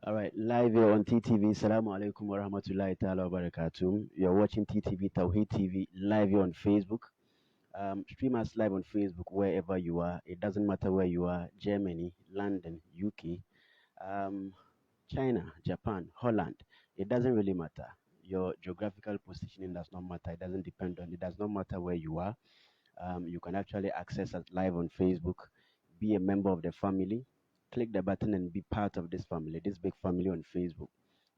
All right, live here on TTV. Assalamu alaikum wa rahmatullahi ta'ala wa barakatuh. You're watching TTV, Tawheed TV, live here on Facebook. Stream us live on Facebook wherever you are. It doesn't matter where you are, Germany, London, UK, um, China, Japan, Holland. It doesn't really matter. Your geographical positioning does not matter. It doesn't depend on it. Does not matter where you are. You can actually access us live on Facebook, be a member of the family, click the button and be part of this family, this big family on Facebook,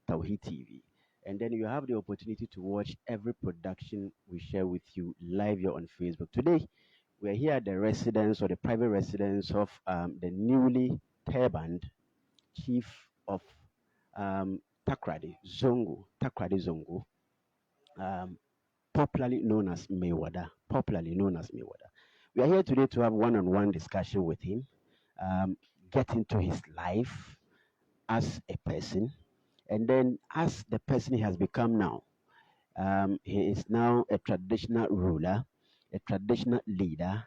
Tawhid TV. And then you have the opportunity to watch every production we share with you live here on Facebook. Today, we're here at the residence or the private residence of the newly turbaned chief of Takoradi Zongo, um, popularly known as Mayweather. Popularly known as Mayweather. We are here today to have one-on-one discussion with him, um, get into his life as a person, and then as the person he has become now. He is now a traditional ruler, a traditional leader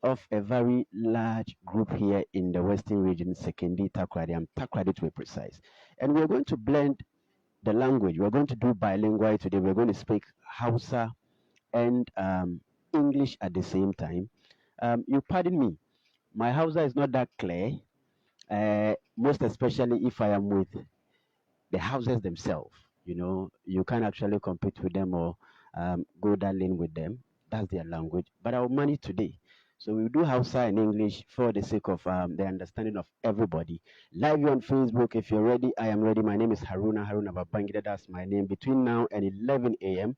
of a very large group here in the Western region, Sekendi Takoradi. I'm Takoradi to be precise. And we're going to blend the language. We're going to do bilingual today. We're going to speak Hausa and English at the same time. You pardon me, my Hausa is not that clear, most especially if I am with the houses themselves. You know, you can't actually compete with them or go that lane with them. That's their language. But I'll manage today. So we do Hausa and English for the sake of the understanding of everybody. Live on Facebook, if you're ready, I am ready. My name is Haruna Babangida. That's my name. Between now and 11 a.m.,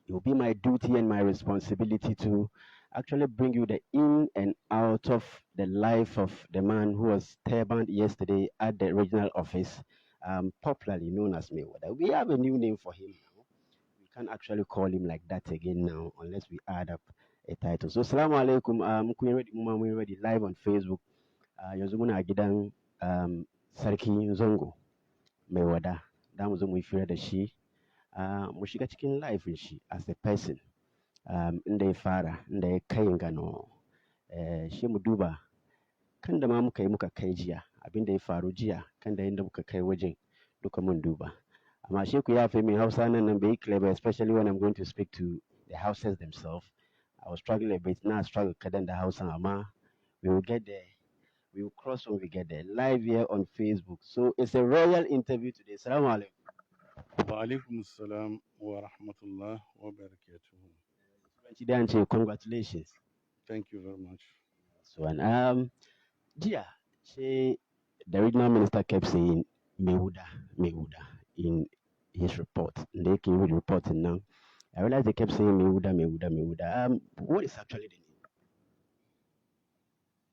it will be my duty and my responsibility to actually bring you the in and out of the life of the man who was turbaned yesterday at the regional office, popularly known as Mayweather. We have a new name for him now. We can't actually call him like that again now unless we add up a title. So, Assalamu alaikum. We're ready live on Facebook. Yanzu muna gidan Sarki Zongo Mayweather. Da mu zo mu yi fira da shi. Mu shiga cikin laifin shi as a person. Inda ya fara, inda ya kai gano. Shi mu duba kan da ma muka yi muka kai jiya, abin da ya faru jiya, kan da inda muka kai wajen duka mun duba. Amma shi ku yafe min Hausa nan bai clever, especially when I'm going to speak to the houses themselves. I was struggling a bit, now I struggle kadan da Hausa, amma we will get there. We will cross when we get there. Live here on Facebook. So it's a royal interview today. Assalamu alaikum. وعليكم السلام ورحمة الله وبركاته. Congratulations. Thank you very much. So, and Gia, she, the regional minister kept saying Mewuda in his report. They came with reporting now. I realized they kept saying Mewuda. What is actually the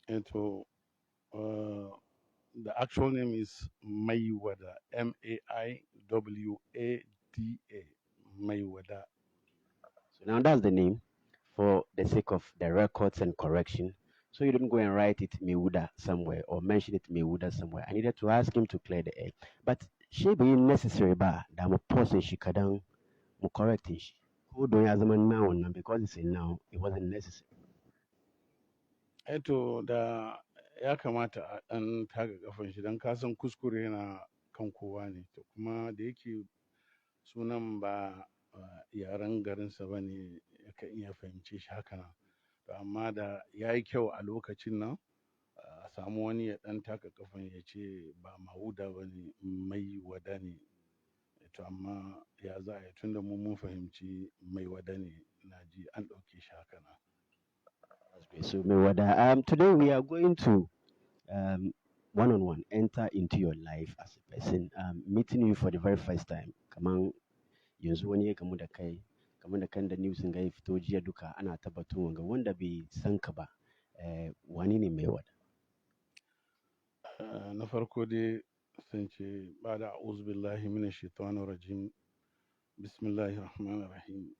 name? And so, the actual name is Mayweather, Maiwada, Mayweather. So now that's the name for the sake of the records and correction. So you didn't go and write it Mewuda somewhere or mention it Mewuda somewhere. I needed to ask him to clear the air. But she being necessary ba that I'm person she kadang mo correcting she. Who do you as a man now because it's a now it wasn't necessary. Eto da ya kamata a ɗan taga kafan shi don kasan kuskure yana kan kowa ne. To kuma da yake sunan ba yaren garinsa ba ne yakan iya fahimce shi haka nan. To amma da ya yi kyau a lokacin nan a samu wani ya ɗan taka kafan ya ce ba Mawuda ba ne Maiwada ne. To amma ya za a yi tun da mun fahimci Maiwada ne na ji an ɗauke shi haka nan. So Mewada, today we are going to one-on-one enter into your life as a person, meeting you for the very first time. Kaman yanzu wani ya kamu da kai, kaman da kan da news ga ya fito jiya duka ana tabbatun wanga wanda bai san ka ba, wani ne Mewada? Na farko dai sun ce ba da a'udhu billahi minash shaitanir rajim. Bismillahir rahmanir rahim.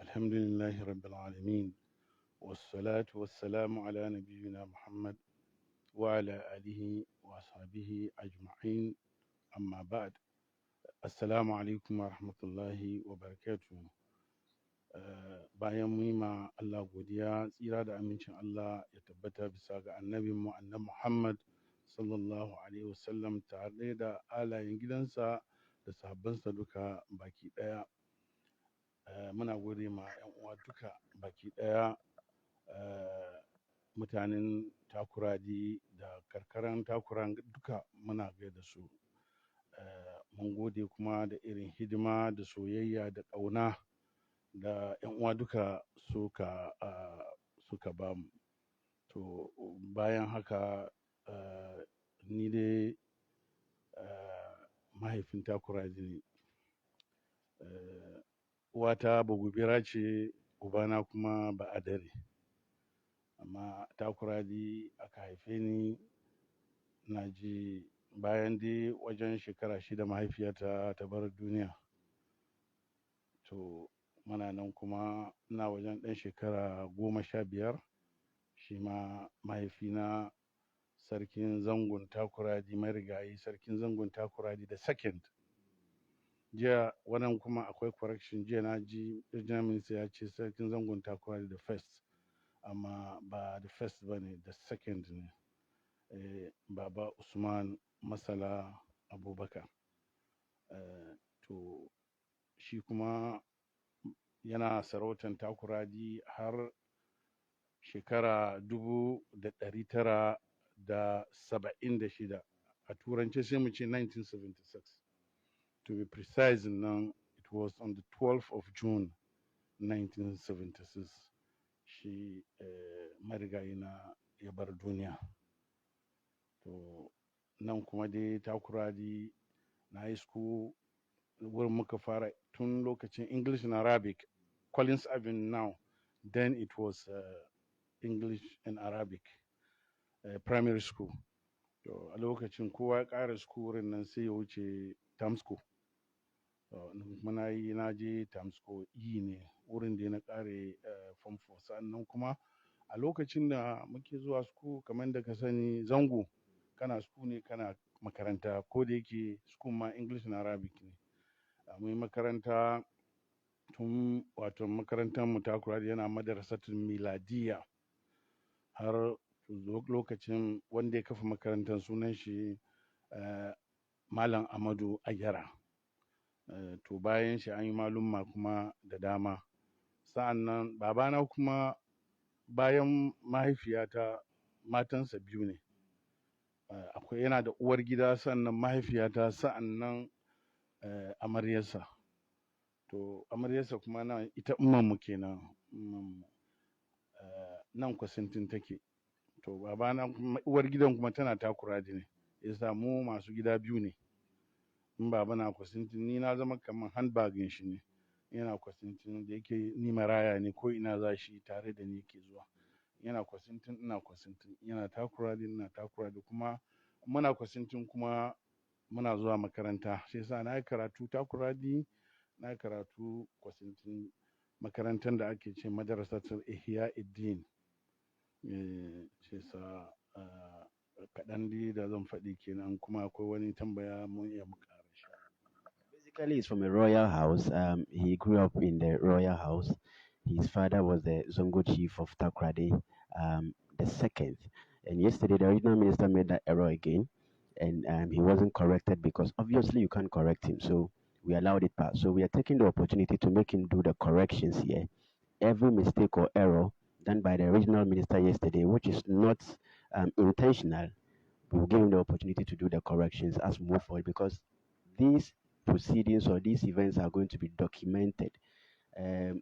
Alhamdulillahi rabbil alamin. والصلاة والسلام على نبينا محمد وعلى آله وأصحابه أجمعين أما بعد السلام عليكم ورحمة الله وبركاته. Bayan mu yi ma Allah godiya tsira da amincin Allah ya tabbata bisa ga annabin mu annabi Muhammad sallallahu alaihi wasallam tare da alayen gidansa da sahabbansa duka baki ɗaya. Muna gode ma 'yan uwa duka baki ɗaya, mutanen Takoradi da karkaran Takuran duka muna gaida su. Mun gode kuma da irin hidima da soyayya da ƙauna da 'yan uwa duka suka ba mu. To bayan haka, ni dai mahaifin Takoradi ne. Uwata Bagobira ce, ubana kuma Ba'adare. Amma Takoradi aka haife ni, ina ji bayan dai wajen shekara 6 mahaifiyata ta bar duniya. To muna nan kuma ina wajen ɗan shekara 15, shi ma mahaifina sarkin zangon Takoradi, marigayi sarkin zangon Takoradi da second. Jiya wannan kuma akwai correction, jiya na ji regional minister ya ce sarkin zangon Takoradi da first, amma ba da first ba ne, da second ne. Baba Usman Masala Abubakar. To shi kuma yana sarautan Takoradi har shekara 1976. A turance sai mu ce 1976. To be precise nan, it was on the 12th of June 1976 shi marigayi na ya bar duniya. To nan kuma dai Takoradi na yi school wurin muka fara tun lokacin English and Arabic, Collins Avenue now, then it was English and Arabic primary school. To a lokacin kowa ya ƙara school wurin nan sai ya wuce Tamsko. Muna yi, na je Tamsko E ne wurin da na ƙare form 4. Sannan kuma a lokacin da muke zuwa school, kamar da ka sani zango, kana school ne kana makaranta, ko da yake school ma English and Arabic ne. Mun yi makaranta tun, wato makarantar mu Takoradi yana madrasatul miladiya har lokacin wanda ya kafa makarantar sunan shi Malam Amadu Agyara. To bayan shi an yi malumma kuma da dama. Sa'annan babana kuma bayan mahaifiyata matansa biyu ne. Akwai, yana da uwar gida, sannan mahaifiyata, sa'annan amaryarsa. To amaryarsa kuma na ita ummanmu kenan, ummanmu nan Kwasintin take. To babana uwar gidan kuma tana Takoradi ne, yasa mu masu gida biyu ne. In baba na Kwasintin, ni na zama kamar handbagin shi ne. Yana Kwasintin da yake ni maraya ne, ko ina za shi tare da ni yake zuwa. Yana Kwasintin, ina Kwasintin, yana Takoradi, ina Takoradi, kuma muna Kwasintin kuma muna zuwa makaranta. Shi yasa na yi karatu Takoradi, na yi karatu Kwasintin, makarantar da ake ce madrasatul Ihya'iddin. Shi yasa kaɗan dai da zan faɗi kenan, kuma akwai wani tambaya mun iya mu ƙara shi. Basically, he's from a royal house. He grew up in the royal house. His father was the Zongo Chief of Takoradi, the second. And yesterday, the original minister made that error again, and he wasn't corrected because obviously you can't correct him. So we allowed it pass. So we are taking the opportunity to make him do the corrections here. Every mistake or error done by the original minister yesterday, which is not intentional, we will give him the opportunity to do the corrections as we move forward, because these proceedings or these events are going to be documented. Error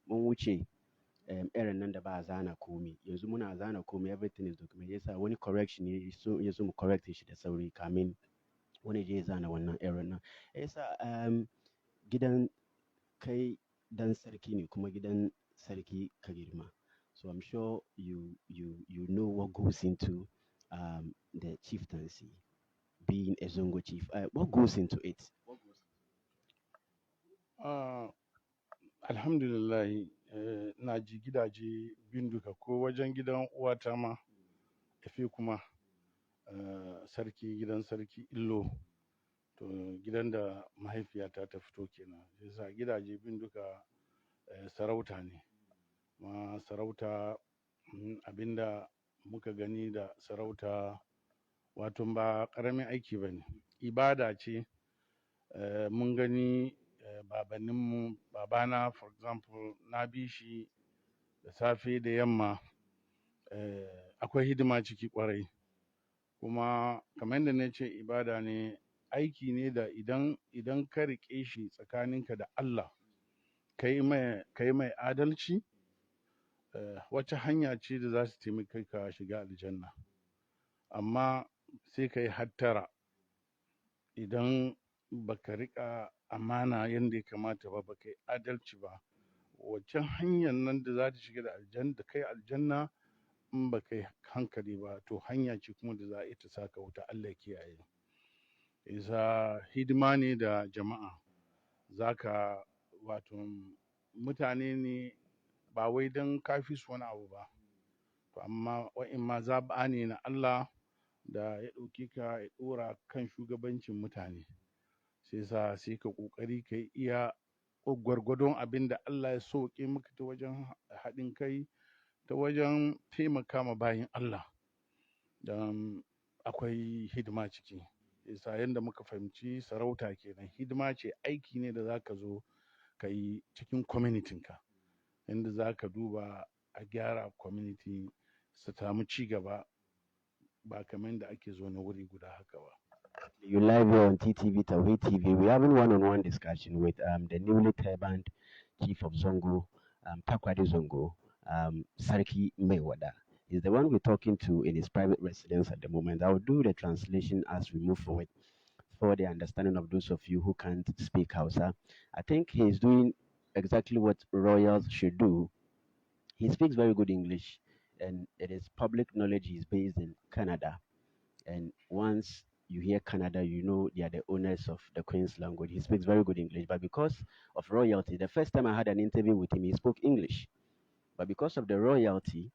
nan da ba zana komi, yanzu muna zana komi, everything is documented. Yasa wani correction ne yaso mu correct shi da sauri kamin wani je zana wannan error nan. Yasa gidan kai dan sarki ne, kuma gidan sarki ka girma. So I'm sure you know what goes into the chieftaincy, being a Zongo chief. What goes into it? Alhamdulillah, na ji gidaje biyun duka, ko wajen gidan uwata ma, efe kuma sarki, gidan sarki Illo, to gidan da mahaifiyata ta fito kenan. Yasa gidaje biyun duka sarauta ne. Ma sarauta, abinda muka gani da sarauta wato ba ƙaramin aiki ba ne, ibada ce. Mun gani babanninmu, babana for example, na bi shi da safe da yamma, akwai hidima ciki ƙwarai, kuma kamar yadda na ce ibada ne, aiki ne da idan ka riƙe shi tsakaninka da Allah, ka yi mai adalci, wata hanya ce da za su taimake ka shiga aljanna. Amma sai ka yi hattara idan baka riƙa amana yadda ya kamata ba, baka yi adalci ba, waccan hanyar nan da za ta shiga da kai aljanna, in baka yi hankali ba, to hanya ce kuma da za a ita saka wuta, Allah kiyaye. Isa hidima ne da jama'a, zaka wato mutane ne ba wai don kafi su wani abu ba, to amma wa'in ma zaɓa ne na Allah da ya ɗauke ka ya ɗora kan shugabancin mutane, sai ka ƙoƙari ka yi iya gwargwadon abin da Allah ya sauƙe maka ta wajen haɗin kai, ta wajen taimaka ma bayin Allah, don akwai hidima ciki. Isa yadda muka fahimci sarauta kenan, hidima ce, aiki ne da za ka zo ka yi cikin kwamitinka, yadda za ka duba a gyara community su samu ci gaba, ba kamar da ake zo na wuri guda haka ba. You live here on TTV, Tawhid TV. We're having one-on-one discussion with the newly turbaned Chief of Zongo, Takoradi Zongo, Sarki Mewada. He's the one we're talking to in his private residence at the moment. I will do the translation as we move forward for the understanding of those of you who can't speak Hausa. I think he's doing exactly what royals should do. He speaks very good English, and it is public knowledge he's based in Canada. And once you hear Canada, you know they are the owners of the Queen's language. He speaks very good English, but because of royalty, the first time I had an interview with him, he spoke English. But because of the royalty,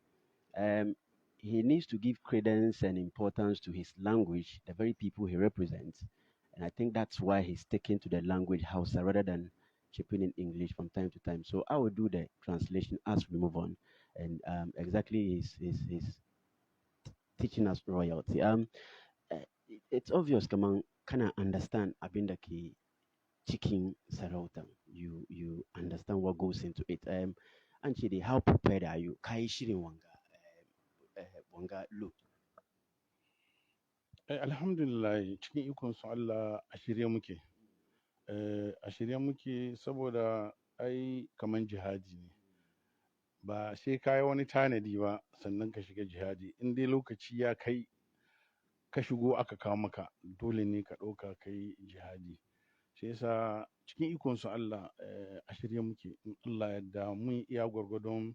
he needs to give credence and importance to his language, the very people he represents. And I think that's why he's sticking to the language Hausa rather than chipping in English from time to time. So I will do the translation as we move on. And exactly, he's teaching us royalty. It's obvious, Kamang, kind understand abin da ke cikin sarautan. You understand what goes into it. And Chidi, how prepared are you? Kai shirin wanga load. Alhamdulillah, cikin ikon su Allah a shirye muke. A shirye muke saboda ai kaman jihadi ne. Ba sai ka yi wani tanadi ba sannan ka shiga jihadi. In dai lokaci ya kai ka shigo aka kawo maka, dole ne ka ɗauka ka yi jihadi. Shi yasa cikin ikon su Allah a shirye muke. In Allah yadda mun iya gwargwadon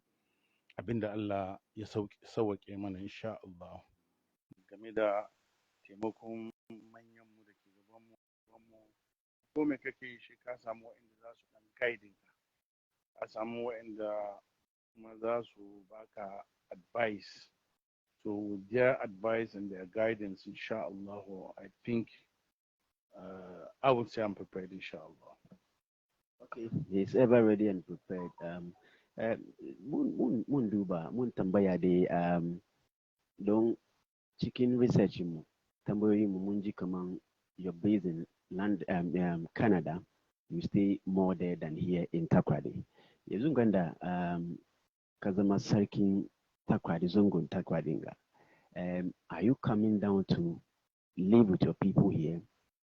abin da Allah ya sauwaƙe mana insha Allah. Game da taimakon manyanmu da ke gabanmu, ko me kake yi shi ka samu waɗanda za su ɗan guiding ka samu waɗanda kuma za su baka advice. So with their advice and their guidance, inshallah, I think I would say I'm prepared, inshallah. Okay, he's ever ready and prepared. Mun duba, mun tambaya dai don cikin research mu, tambayoyin mu mun ji kaman you're based in Canada, you stay more there than here in Takoradi. Yanzu ganda ka zama sarkin Takoradi, Zongon Takoradi ga. Are you coming down to live with your people here,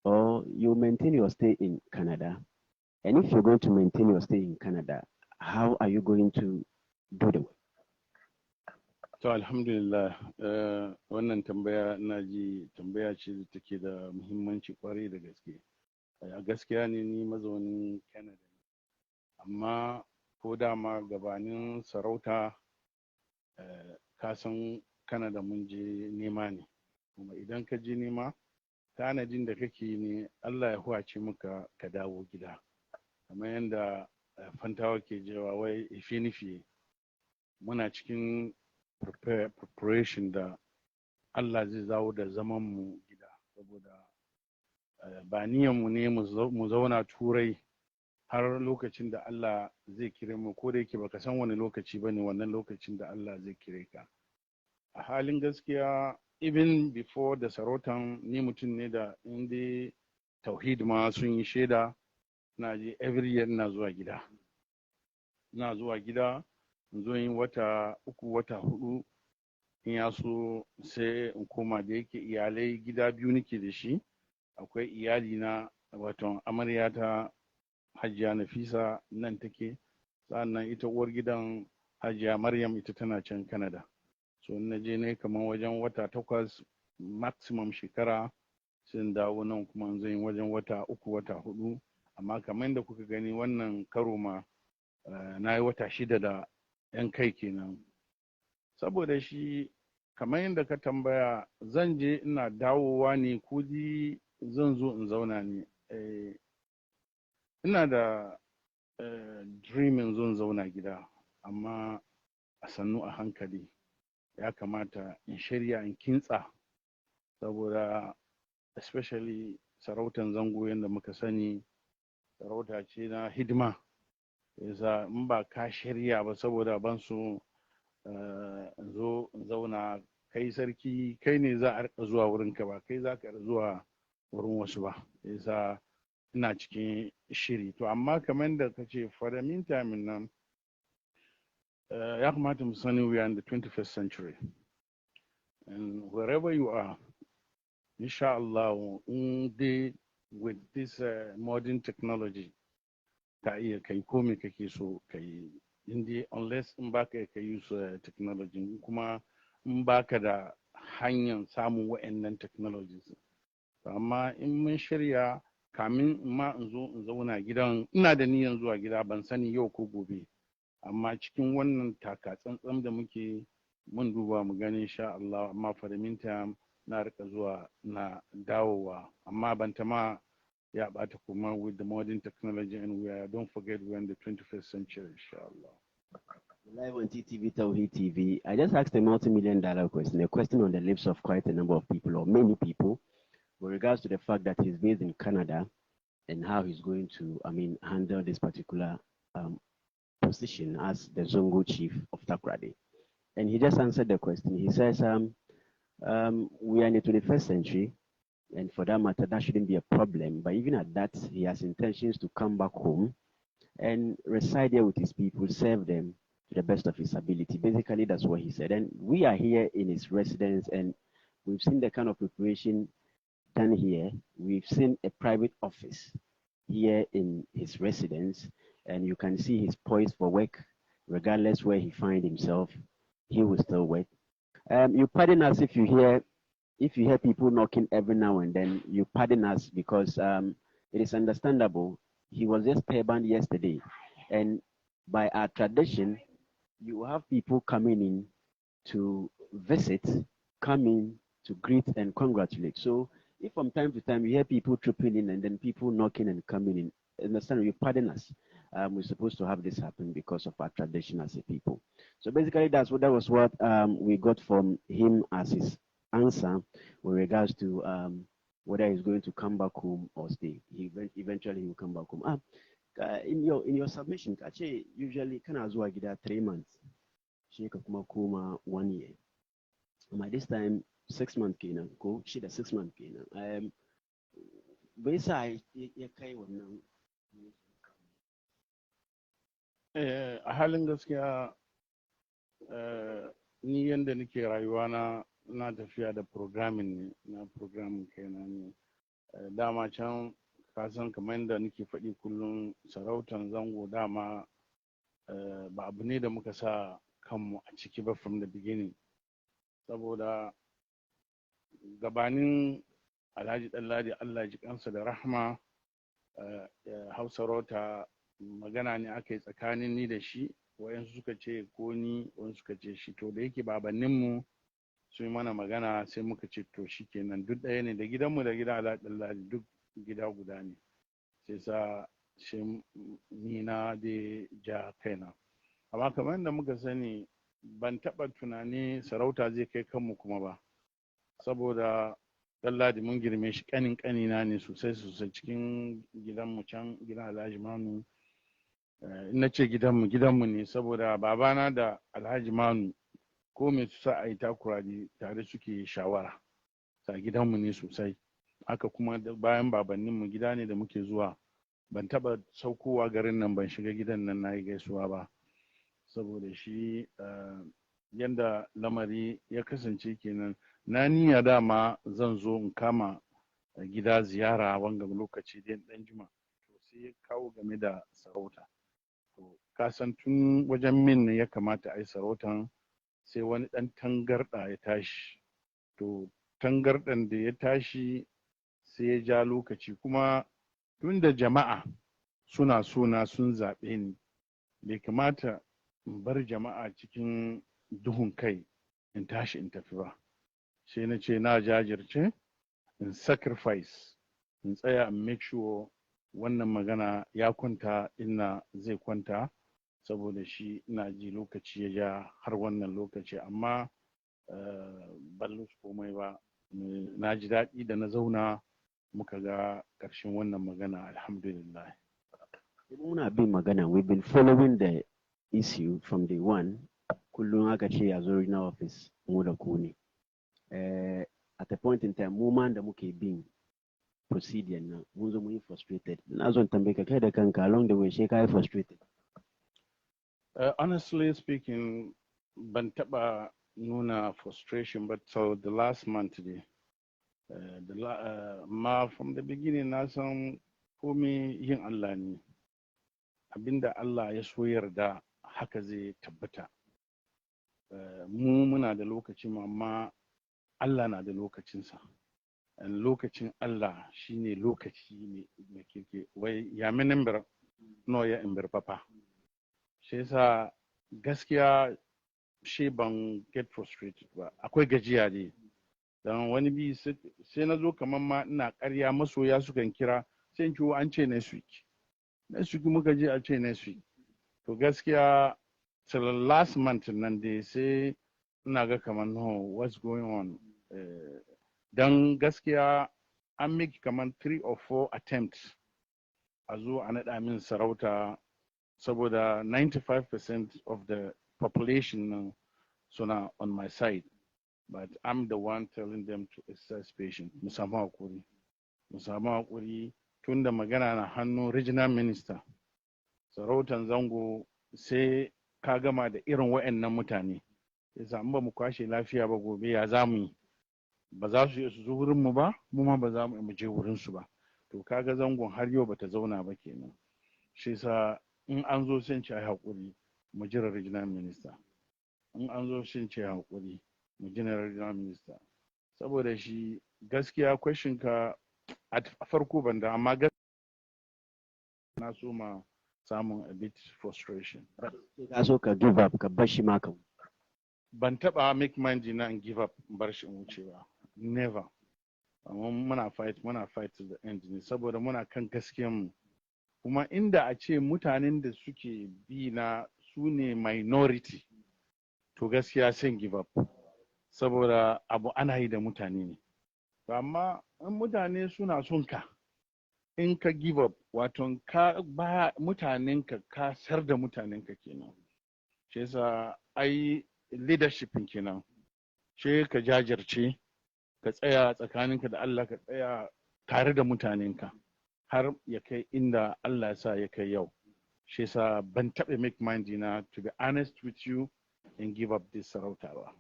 or you maintain your stay in Canada? And if you're going to maintain your stay in Canada, how are you going to do the work? To alhamdulillah, wannan tambaya na ji tambaya ce da take da muhimmanci kwarai da gaske. A gaskiya ne ni mazaunin Canada ne, amma ko dama gabanin sarauta ka san Canada mun je nema ne, kuma idan ka je nema tanadin da kake ne Allah ya huwace maka ka dawo gida, kamar yadda fantawa ke jewa wai ife nufi muna cikin preparation da Allah zai zawo da zaman mu gida, saboda ba niyanmu ne mu zauna turai har lokacin da Allah zai kire mu, ko da yake baka san wani lokaci ba ne wannan lokacin da Allah zai kire ka. A halin gaskiya even before da sarautan ni mutum ne da inda tauhid ma sun yi shaida, na je every year ina zuwa gida. Ina zuwa gida in zo yin wata 3 wata 4, in ya so sai in koma. Da yake iyalai gida biyu nake da shi, akwai iyali na wato amarya ta Hajiya Nafisa nan take, sannan ita uwar gidan Hajiya Maryam ita tana can Canada. So na je ne kamar wajen wata 8 maximum shekara, sai in dawo nan kuma in zan yi wajen wata 3 wata 4. Amma kamar yadda kuka gani wannan karo ma na yi wata 6 da 'yan kai kenan. Saboda shi kamar yadda ka tambaya, zan je ina dawowa ne ko zan zo in zauna ne. Ina da dreaming zan zauna gida, amma a sannu a hankali ya kamata in shirya in kintsa, saboda especially sarautan zango yadda muka sani sarauta ce na hidima. Yasa in ba ka shirya ba, saboda ban so in zo in zauna, kai sarki kai ne za a rika zuwa wurinka, ba kai za ka zuwa wurin wasu ba. Yasa ina cikin shiri. To amma kamar da ka ce for the meantime nan, ya kamata mu sani we are in the 21st century, and wherever you are, insha Allah, in dai with this modern technology, ka iya kai komai kake so kai, inda unless in baka ka use technology, kuma in baka da hanyar samun wa'annan technologies. Amma in mun shirya, kamin ma in zo in zauna gidan, ina da niyyar zuwa gida, ban sani yau ko gobe, amma cikin wannan taka tsantsan da muke, mun duba mu gani insha Allah. Amma for the meantime na rika zuwa na dawowa, amma ban ta ma ya bata kuma with the modern technology, and don't forget we're in the 21st century, inshallah. Live on TTV Tawhid TV. I just asked a multi-million-dollar question, a question on the lips of quite a number of people, or many people, with regards to the fact that he's based in Canada and how he's going to, handle this particular position as the Zongo Chief of Takoradi. And he just answered the question. He says, we are in the 21st century, and for that matter, that shouldn't be a problem. But even at that, he has intentions to come back home and reside here with his people, serve them to the best of his ability. Basically, that's what he said. And we are here in his residence, and we've seen the kind of preparation done here. We've seen a private office here in his residence, and you can see he's poised for work. Regardless where he finds himself, he will still work. You pardon us if you hear people knocking every now and then. You pardon us because it is understandable. He was just pair-band yesterday, and by our tradition, you have people coming in to visit, coming to greet and congratulate. So if from time to time you hear people tripping in and then people knocking and coming in, understand, you pardon us. We're supposed to have this happen because of our tradition as a people. So basically, that was what we got from him as his answer with regards to whether he's going to come back home or stay. Eventually he will come back home. In your submission, actually, usually kana zuwa gida 3 months, shi ka kuma koma 1 year. This time 6 months kenan, ko shi da 6 months kenan. Bai sa ya kai wannan. A halin gaskiya, ni yanda nake rayuwa na tafiya da programming ne, na programming kaina ne. Dama can kasan kamar yadda nake faɗi kullum, sarautan zango dama ba abu ne da muka sa kanmu a ciki ba from the beginning. Saboda gabanin Alhaji Ɗanladi, Allah ji kansa da rahma, hau sarauta magana ne aka yi tsakanin ni da shi, wayansu suka ce ko ni, wayansu suka ce shi. To da yake babanninmu sun yi mana magana, sai muka ce to shi kenan duk ɗaya ne, da gidanmu da gidan Alhaji Ɗanladi duk gida guda ne. Sai sa shi ni na da ja kaina. Amma kamar yadda muka sani, ban taɓa tunani sarauta zai kai kanmu kuma ba, saboda Ɗanladi mun girme shi, ƙanin ƙanina ne sosai cikin gidanmu can, gidan Alhaji Manu. In na ce gidanmu ne saboda babana da Alhaji Manu ko me su sa a yi Takoradi tare suke shawara. Sa gidanmu ne sosai. Haka kuma bayan babanninmu gida ne da muke zuwa. Ban taɓa saukowa garin nan ban shiga gidan nan na yi gaisuwa ba. Saboda shi yanda lamari ya kasance kenan. Na niyya dama zan zo in kama gida ziyara wanga lokaci ɗan juma. To sai ya kawo game da sarauta. To ka san tun wajen min ne ya kamata a yi sarautan, sai wani ɗan tangarɗa ya tashi. To tangarɗan da ya tashi sai ya ja lokaci, kuma tun da jama'a suna sona sun zaɓe ni, bai kamata in bar jama'a cikin duhun kai in tashi in tafi ba. Sai na ce na jajirce in sacrifice, in tsaya in make sure wannan magana ya kwanta inna zai kwanta, saboda shi ina ji lokaci ya ja har wannan lokaci. Amma ban lusu komai ba. Na ji daɗi da na zauna muka ga ƙarshen wannan magana, alhamdulillah. Muna bin magana, we've been following the issue from day one. Kullum aka ce a zo regional office mu da ku ne. At a point in time, mu man da muke bin procedure nan mun zo mun yi frustrated. Na zo tambaye ka kai da kanka along the way, sai ka yi frustrated. Honestly speaking, ban taɓa nuna frustration, but so the last month dai. Ma from the beginning na san komai yin Allah ne. Abinda Allah ya so yarda haka zai tabbata. Mu muna da lokacin mu, amma Allah na da lokacinsa. Lokacin Allah shine lokaci mai kirki. Wai ya menembra no ya ember papa. Shi yasa gaskiya shi ban get frustrated ba. Akwai gajiya ne. Dan wani bi sai na zo kamar ma ina ƙarya, masoya sukan kira sai in ciwo an ce next week. Next week muka je a ce next week. To gaskiya till last month nan dai sai ina ga kamar no, what's going on. Dan gaskiya an make kamar 3 or 4 attempts a zo a naɗa min sarauta, saboda 95% of the population nan suna on my side. But I'm the one telling them to exercise patience. Mu samu hakuri tun da magana na hannun regional minister. Sarautan zango sai ka gama da irin wa'annan mutane. Yasa in ba mu kwashe lafiya ba gobe ya za mu yi. Ba za su iya su zo wurin mu ba, mu ma ba za mu je wurin su ba. To kaga zangon har yau bata zauna ba kenan. Shi yasa in an zo sai ce ai hakuri mu jira regional minister. In an zo sai ce hakuri mu jira regional minister. Saboda shi gaskiya question ka a farko ban da, amma gaskiya na so ma samun a bit frustration. Ka so ka give up, ka bar shi ma ka. Ban taɓa make mind na in give up in bar shi in wuce ba. Never. Amma muna fight to the end ne, saboda muna kan gaskiyan mu. Kuma inda a ce mutanen da suke bi na su ne minority, to gaskiya sai give up. Saboda abu ana yi da mutane ne. Amma in mutane suna son ka, in ka give up, wato ka ba mutanenka, ka sar da mutanenka kenan. Shi yasa ai leadership kenan. Shi ka jajirce, ka tsaya tsakaninka da Allah, ka tsaya tare da mutanenka har ya kai inda Allah ya sa ya kai yau. Shi yasa ban taɓa make mind na, to be honest with you, and give up this sarauta ba.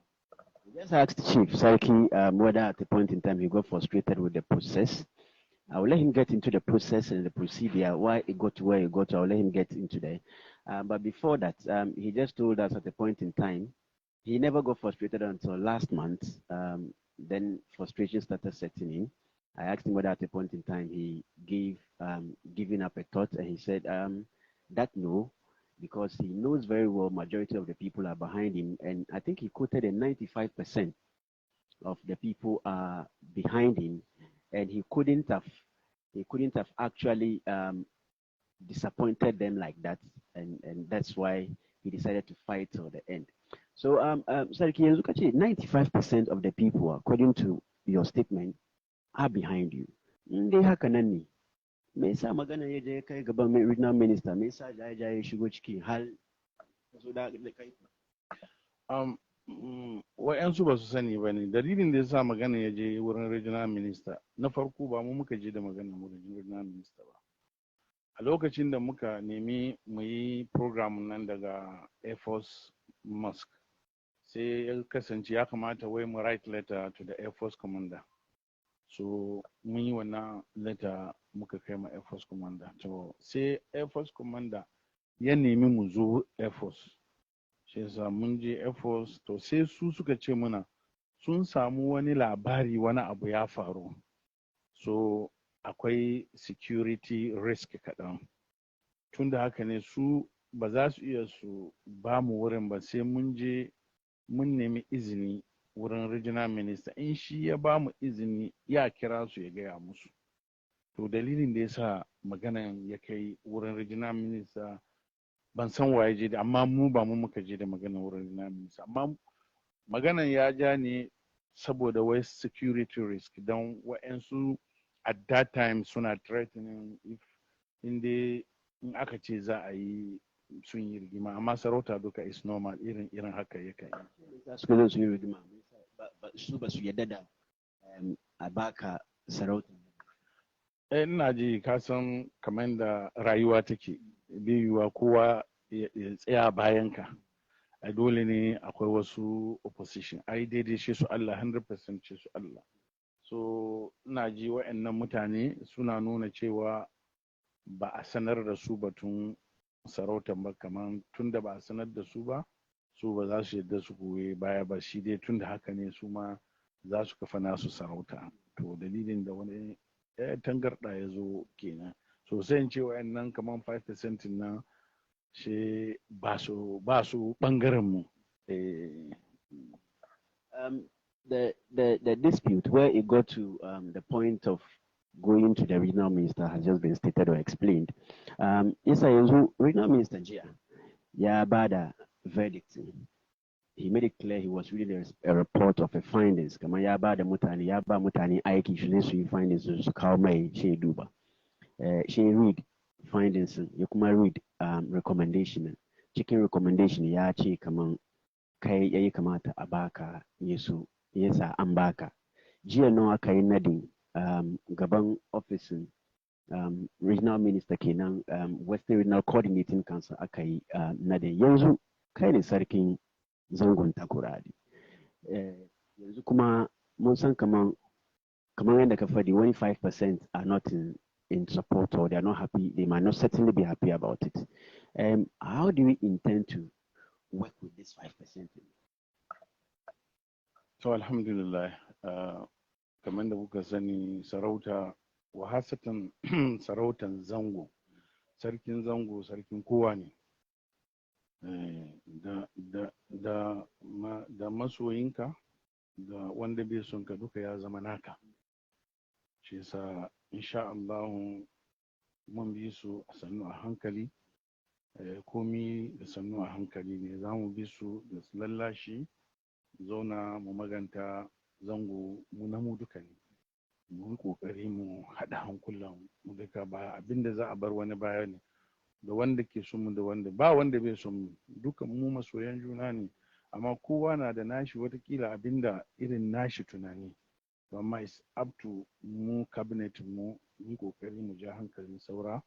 Just asked Chief Sarki whether at a point in time he got frustrated with the process. I will let him get into the process and the procedure, why it got to where it got to. I will let him get into there. But before that, he just told us at a point in time, he never got frustrated until last month. Then frustration started setting in. I asked him whether at a point in time he giving up a thought, and he said that no, because he knows very well majority of the people are behind him, and I think he quoted a 95% of the people are behind him, and he couldn't have actually disappointed them like that, and that's why he decided to fight till the end. So Sarki, yanzu ka ce 95% of the people, according to your statement, are behind you. In dai haka nan ne, me yasa magana ya je kai gaban regional minister, me yasa ya shigo ciki hal zo da kai? wa'yansu ba su sani ba ne dalilin da ya sa magana ya je wurin regional minister na farko ba mu muka je da magana wurin regional minister ba a lokacin da muka nemi mu yi program nan daga air force mosque sai ya kasance ya kamata wai mu write letter to the air force commander so mun yi wannan letter muka kai ma air force commander to sai air force commander ya nemi mu zo air force shi yasa mun je air force to sai su suka ce mana sun samu wani labari wani abu ya faru so akwai security risk kaɗan tunda haka ne su ba za su iya su ba mu wurin ba sai mun je mun nemi izini wurin regional minister in shi ya ba mu izini ya kira su ya gaya musu to dalilin da ya sa maganan ya kai wurin regional minister ban san waye je da amma mu ba mu muka je da maganan wurin regional minister amma maganan ya ja ne saboda wai security risk don wa'yansu at that time suna threatening if in aka ce za a yi sun yi rigima amma sarauta duka is normal irin haka ya kai su ne sun yi rigima su ba su yadda da a baka sarauta ina ji ka san kamar da rayuwa take biyuwa kowa ya tsaya bayan ka a dole ne akwai wasu opposition ai daidai shi su Allah 100% ce su Allah so ina ji wa'annan mutane suna nuna cewa ba a sanar da su batun sarautan ba kamar tunda ba a sanar da su ba su ba za su yadda su goye baya ba shi dai tunda haka ne su ma za su kafa nasu sarauta to dalilin da wani tangarɗa ya zo kenan so sai in ce wa'annan kamar 5% na shi ba su ɓangaren mu the dispute where it got to the point of going to the regional minister has just been stated or explained. Isa yanzu regional minister jiya ya bada verdict. He made it clear he was reading a report of a findings. Kamar ya ba mutane aiki shi ne su yi findings su kawo mai shi duba. Shi read findings ya kuma read recommendation. Cikin recommendation ya ce kaman kai yayi kamata a baka yesu yasa an baka. Jiya nawa aka yi nadin gaban ofisin regional minister kenan western regional coordinating council aka yi nadin yanzu kai ne sarkin zangon Takoradi yanzu kuma mun san kaman yadda ka faɗi wani 5% are not in support or they are not happy, they might not certainly be happy about it. How do we intend to work with this 5%? So alhamdulillah kamar da kuka sani sarauta wa hasatan sarautan zango sarkin zango sarkin kowa ne da masoyinka da wanda bai son ka duka ya zama naka shi yasa insha Allah mun bi su a sannu a hankali komi da sannu a hankali ne za mu bi su da lallashi zauna mu maganta zango mu na mu duka ne mu yi kokari mu haɗa hankulan mu duka ba abinda za a bar wani baya ne da wanda ke son mu da wanda ba wanda bai son mu dukan mu masoyan juna ne amma kowa na da nashi watakila abinda irin nashi tunani amma is up to mu cabinet mu yi kokari mu ja hankalin saura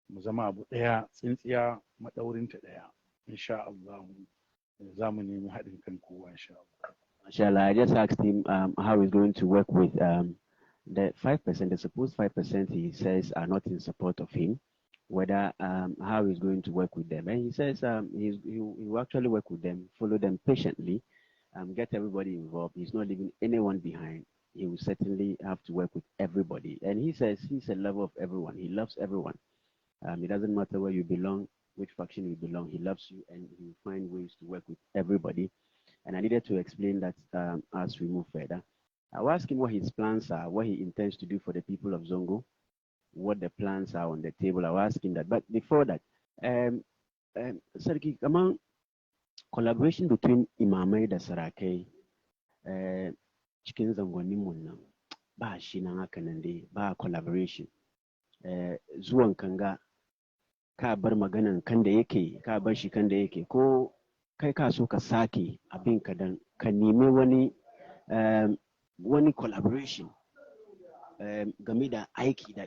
mu zama abu ɗaya tsintsiya maɗaurinta ɗaya insha Allah za mu nemi haɗin kan kowa insha Allah. Mashallah, I just asked him how he's going to work with the 5%, the supposed 5% he says are not in support of him, whether how he's going to work with them. And he says he will actually work with them, follow them patiently, get everybody involved. He's not leaving anyone behind. He will certainly have to work with everybody. And he says he's a lover of everyone. He loves everyone. It doesn't matter where you belong, which faction you belong. He loves you and he will find ways to work with everybody. And I needed to explain that as we move further. I'll ask him what his plans are, what he intends to do for the people of Zongo, what the plans are on the table. I'll ask him that. But before that, Sarki, among collaboration between Imamai da Sarakai, cikin zangonin mun nan ba shi nan haka nan dai ba collaboration. Zuwan kanga ka bar maganan kan da yake ka bar shi kan da yake ko kai ka so ka sake abin ka dan ka nemi wani collaboration game da aiki da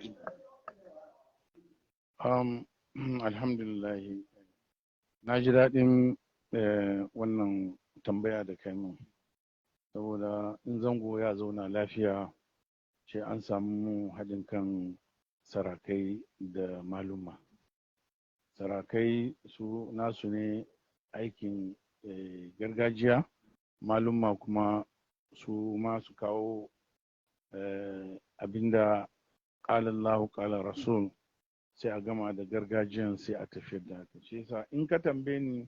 Alhamdulillah, na ji daɗin wannan tambaya da kai min, saboda in zango ya zauna lafiya sai an samu haɗin kan sarakai da maluma. Sarakai su nasu ne aikin gargajiya, maluma kuma su ma su kawo abinda ƙala Allahu ƙala Rasul, sai a gama da gargajiyan sai a tafiyar da haka. Shi yasa in ka tambaye ni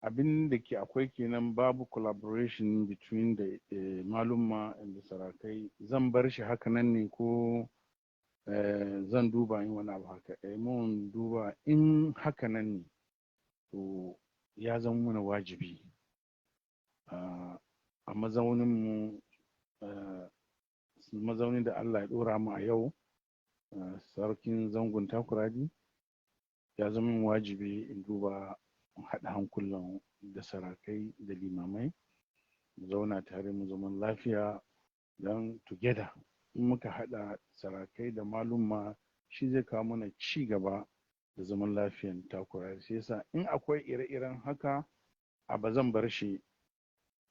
abin da ke akwai kenan, babu collaboration between the malumma and the sarakai, zan bar shi haka nan ne ko zan duba in wani abu haka? Mun duba in haka nan ne to ya zama mana wajibi a mazaunin da Allah ya ɗora mu a yau, sarkin zangon Takoradi, ya zama min wajibi in duba haɗa hankulan da sarakai da limamai, mu zauna tare mu zaman lafiya, don together in muka haɗa sarakai da malumma shi zai kawo mana ci gaba da zaman lafiyan Takoradi. Sai yasa in akwai ire-iren haka ba zan bar shi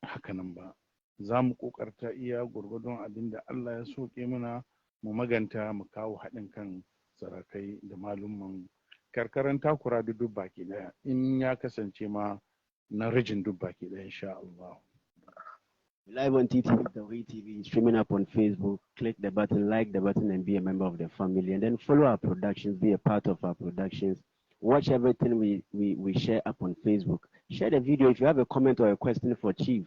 hakanan ba, za mu ƙoƙarta iya gwargwadon abin da Allah ya soke mana, mu maganta mu kawo haɗin kan sarakai da malumman karkaran Takoradi duk baki ɗaya, in ya kasance ma na rijin duk baki ɗaya, insha Allah. Live on TTV, Takoradi TV, streaming up on Facebook. Click the button, like the button, and be a member of the family. And then follow our productions, be a part of our productions. Watch everything we share up on Facebook. Share the video. If you have a comment or a question for Chief,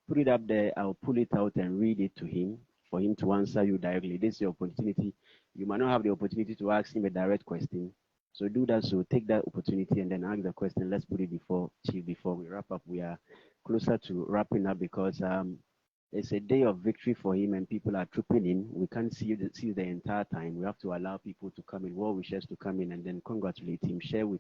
put it up there. I'll pull it out and read it to him for him to answer you directly. This is your opportunity. You might not have the opportunity to ask him a direct question. So do that. So take that opportunity and then ask the question. Let's put it before Chief before we wrap up. We are closer to wrapping up because it's a day of victory for him and people are trooping in. We can't see the entire time. We have to allow people to come in, well wishes to come in and then congratulate him, share with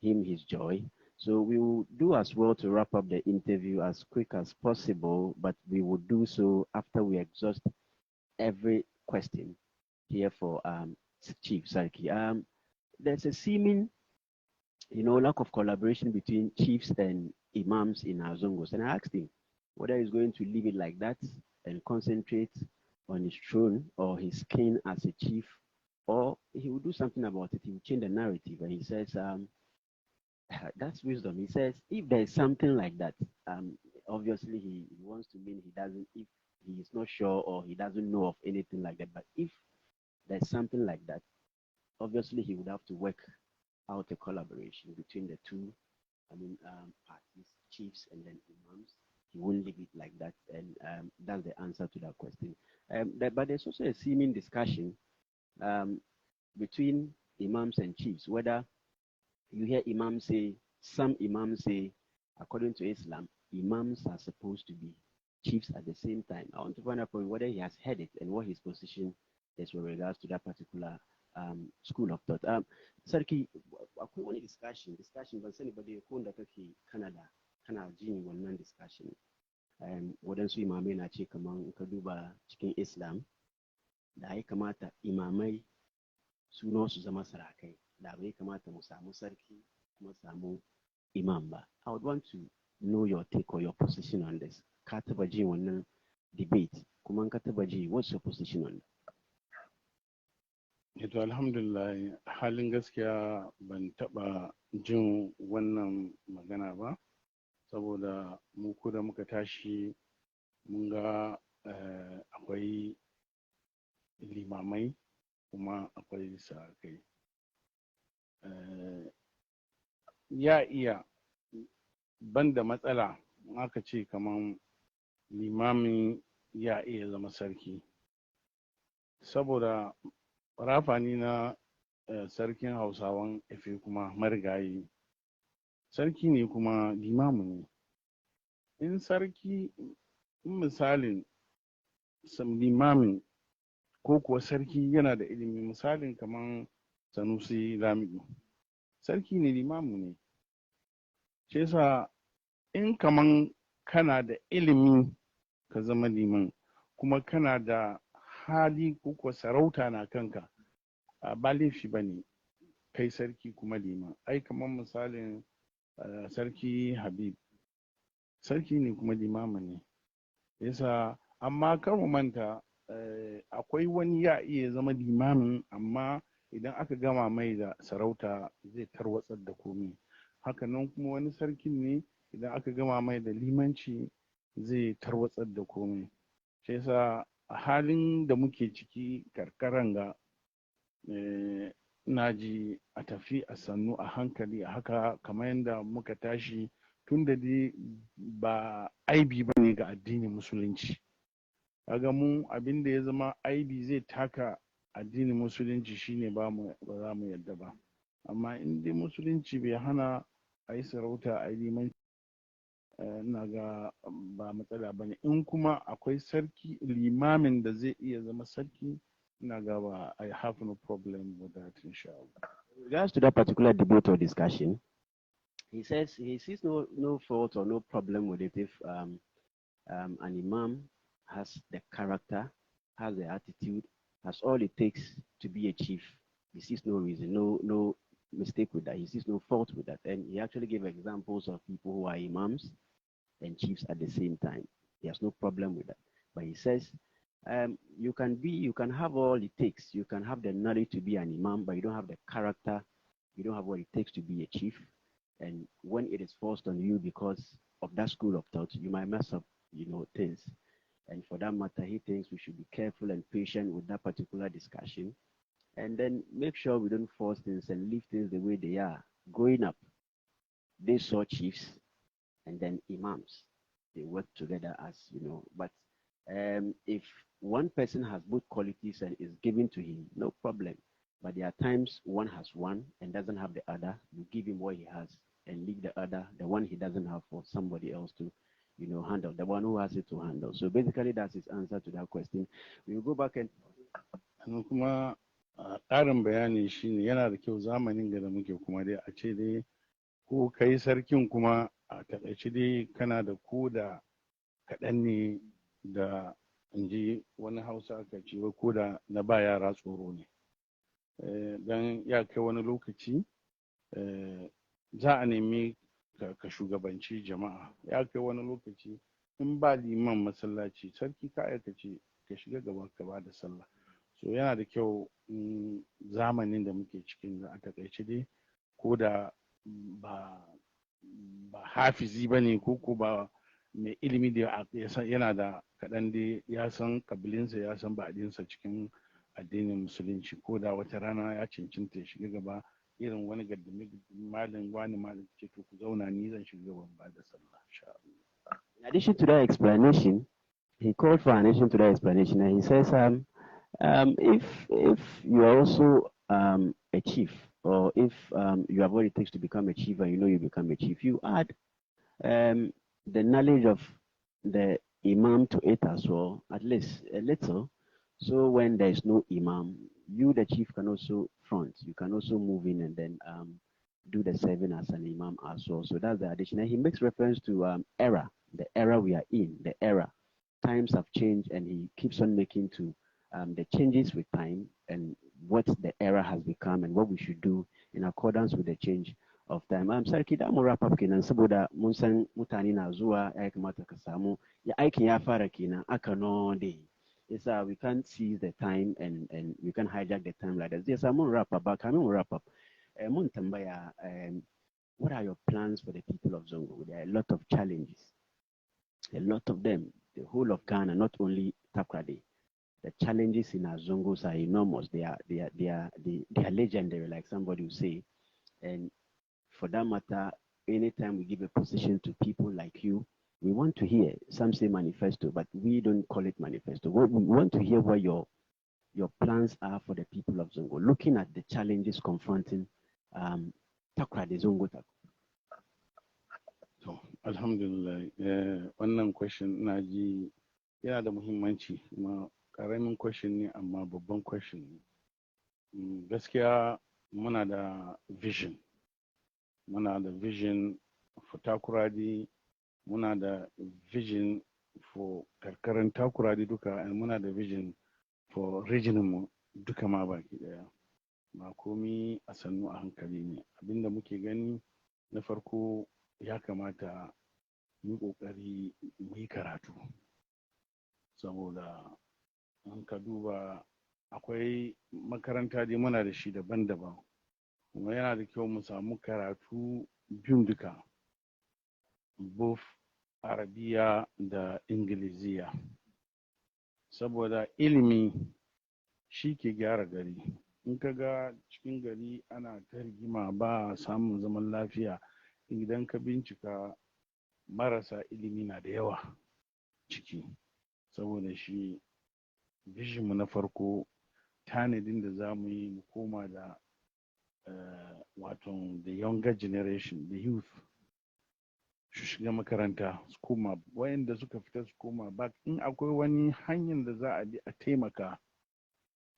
him his joy. So we will do as well to wrap up the interview as quick as possible, but we will do so after we exhaust every question here for Chief Sarki. There's a seeming lack of collaboration between chiefs and imams in our zongos. And I asked him whether he's going to leave it like that and concentrate on his throne or his skin as a chief, or he will do something about it. He will change the narrative. And he says, that's wisdom. He says, if there is something like that, obviously he wants to mean he doesn't, if he is not sure or he doesn't know of anything like that. But if there's something like that, obviously he would have to work out a collaboration between the two, parties, chiefs and then imams. He won't leave it like that, and that's the answer to that question. But there's also a seeming discussion between imams and chiefs, whether you hear some imams say, according to Islam, imams are supposed to be chiefs at the same time. I want to find out from whether he has heard it and what his position is with regards to that particular school of thought. Sarki, akwai wani discussion ban sani ba dai ko da kake Canada kana jin wannan discussion. Waɗansu imamai na ce kaman ka duba cikin Islam da ya kamata imamai su su zama sarakai, da bai kamata mu samu sarki kuma samu imam ba. I would want to know your take or your position on this. Ka taba jin wannan debate kuma ka taba ji, what's your position on that? To alhamdulillah, halin gaskiya ban taɓa jin wannan magana ba, saboda mu ko da muka tashi mun ga akwai limamai kuma akwai sarakai. Ya iya ban da matsala aka ce kaman limamin ya iya zama sarki, saboda rafani na sarkin Hausawan Efe kuma marigayi sarki ne kuma limamu ne. In sarki, in misalin limamin ko kuwa sarki yana da ilimi, misalin kaman Sanusi Lamido, sarki ne limamu ne, shi yasa in kaman kana da ilimi ka zama liman kuma kana da hali ko kuwa sarauta na kanka ba laifi ba ne kai sarki kuma liman. Ai kamar misalin sarki Habib sarki ne kuma limama ne, yasa amma kar mu manta akwai wani ya iya zama limamin amma idan aka gama mai da sarauta zai tarwatsar da komai. Hakanan kuma wani sarkin ne idan aka gama mai da limanci zai tarwatsar da komai. Shi yasa a halin da muke ciki karkaran ga ina ji a tafi a sannu a hankali a haka kamar yadda muka tashi, tun da dai ba aibi ba ne ga addinin musulunci. Kaga mu abin da ya zama aibi zai taka addinin musulunci shine ba za mu yadda ba, amma in dai musulunci bai hana a yi sarauta a yi limanci ina ga ba matsala ba ne. In kuma akwai sarki limamin da zai iya zama sarki, ina ga ba I have no problem with that inshallah. In regards to that particular debate or discussion, he says he sees no fault or no problem with it if an imam has the character, has the attitude, has all it takes to be a chief. He sees no reason, no mistake with that. He sees no fault with that. And he actually gave examples of people who are imams and chiefs at the same time. He has no problem with that. But he says you can have all it takes. You can have the knowledge to be an imam, but you don't have the character. You don't have what it takes to be a chief. And when it is forced on you because of that school of thought, you might mess up, things. And for that matter, he thinks we should be careful and patient with that particular discussion, and then make sure we don't force things and leave things the way they are. Growing up, they saw chiefs and then imams. They work together as but if one person has both qualities and is given to him, no problem. But there are times one has one and doesn't have the other. You give him what he has and leave the other, the one he doesn't have, for somebody else to, handle, the one who has it to handle. So basically, that's his answer to that question. We will go back and. Kuma ƙarin bayani shine yana da kyau zamanin da muke kuma dai a ce dai ko kai sarkin kuma a taƙaice dai kana da ko da kaɗan ne da in ji wani hausa aka ce ko da na ba yara tsoro ne. Don ya kai wani lokaci za a nemi ka shugabanci jama'a, ya kai wani lokaci in ba liman masallaci sarki ka aikace ka shiga gaba ka ba da sallah. So yana da kyau zamanin da muke cikin da a takaice dai ko da ba hafizi ba ne ko ba mai ilimi da yana da kaɗan dai ya san kabilinsa ya san ba'adinsa cikin addinin musulunci, ko da wata rana ya cancanta ya shiga gaba irin wani gaddami malin ce to ku zauna ni zan shiga gaban ba da sallah insha Allah. In addition to that explanation, he called for an addition to that explanation, and he says, if you are also a chief, or if you have what it takes to become a chief, and you become a chief, you add the knowledge of the imam to it as well, at least a little. So when there is no imam, you, the chief, can also front. You can also move in and then do the serving as an imam as well. So that's the addition. And he makes reference to era, the era we are in, the era. Times have changed, and he keeps on making to the changes with time and what the era has become and what we should do in accordance with the change of time. Sarki da mu wrap up kenan saboda mun san mutane na zuwa ya kamata ka samu ya aikin ya fara kenan aka no day. Yes, we can't seize the time and we can hijack the time like that. Yes, I'm gonna wrap up, but can we wrap up? Mun tambaya, what are your plans for the people of Zongo? There are a lot of challenges, a lot of them. The whole of Ghana, not only Takoradi. The challenges in our Zongos are enormous. They are legendary, like somebody would say. And for that matter, anytime we give a position to people like you, we want to hear. Some say manifesto, but we don't call it manifesto. We want to hear what your plans are for the people of Zongo, looking at the challenges confronting Takoradi Zongo. So, alhamdulillah, wannan question na ji yana da muhimmanci, kuma ƙaramin question ne amma babban question ne. Gaskiya muna da vision for Takoradi, muna da vision for karkaran Takoradi duka, and muna da vision for region mu duka ma baki daya. Ba komi a sannu a hankali ne. Abinda muke gani na farko, ya kamata mu kokari mu yi karatu, saboda in ka duba akwai makaranta dai muna da shi daban-daban, kuma yana da kyau mu samu karatu biyun duka, both Arabiya da Ingiliziya, saboda ilimi shi ke gyara gari. In ka ga cikin gari ana ta rigima ba samun zaman lafiya, idan ka bincika marasa ilimi na da yawa ciki. Saboda shi vision mu na farko, tanadin da za mu yi mu koma da wato the younger generation, the youth, su shiga makaranta, su koma, wayanda suka fita su koma back. In akwai wani hanyar da za a bi a taimaka,